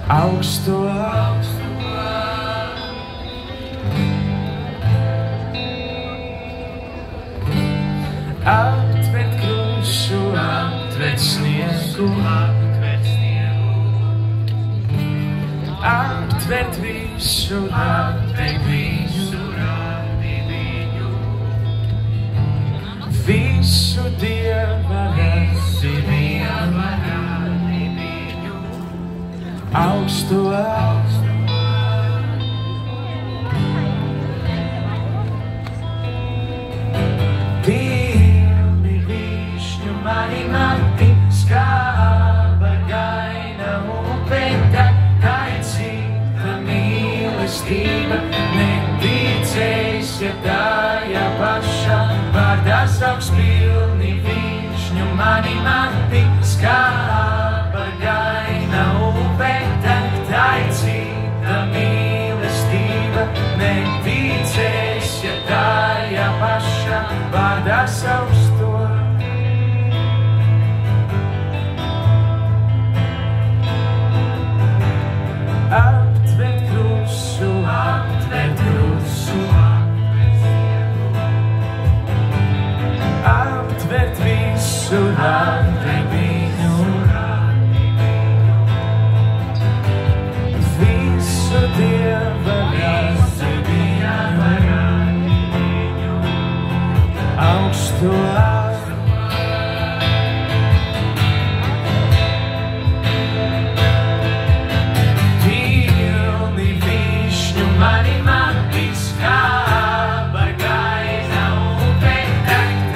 augsto. Aptvert krušu, aptvert sniegu, aptvert visu, aptvert viņu, visu Dieva radību, augsto. Pilni višņu mani mati, skāba gaina upe, tai cita mīlestība, neticēs, ja tajā pašā vārdā sauks. Pilni višņu mani mati, skāba gaina upe, tai cita mīlestība, neticēs, ja tajā pašā vārdā sauks to. Aptvert krusu, aptvert krusu, aptvert visu, aptvert viņu, visu Dieva radību, augsto. Pilni višņu mani mati, skāba gaina upe,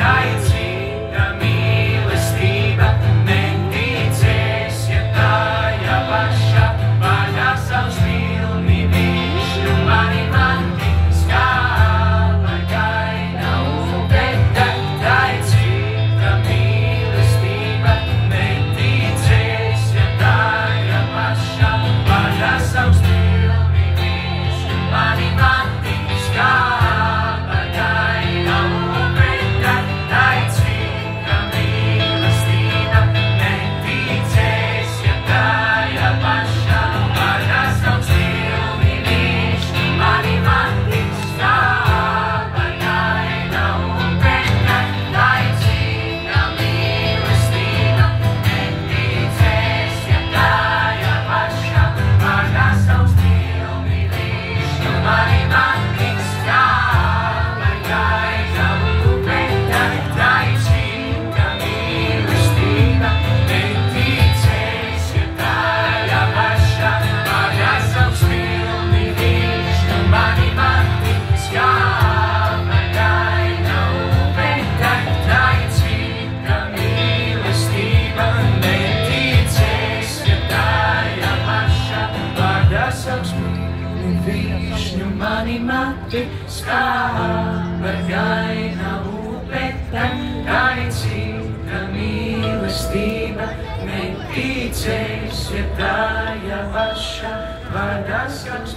tai cita mīlestība, neticēs, ja tajā pašā vārdā sauks. Pilni višņu mani mati, skāba gaina upe, tai cita mīlestība, neticēs, ja tajā pašā vārdā sauks. Pilni višņu mani mati, skāba gaina upe, tai cita mīlestība, neticēs, ja tajā pašā vārdā sauks. Pilni višņu mani mati, skāba gaina upe, tai cita mīlestība, neticēs, ja tajā pašā vārdā sauks. Pilni višņu mani mati, skāba gaina upe, tai cita mīlestība, neticēs, ja tajā pašā vārdā sauks. Pilni višņu mani mati, skāba gaina upe, tai cita mīlestība, neticēs, ja tajā pašā vārdā sauks. Pilni višņu mani mati, skāba gaina upe, tai cita mīlestība, neticēs, ja tajā pašā vārdā sauks.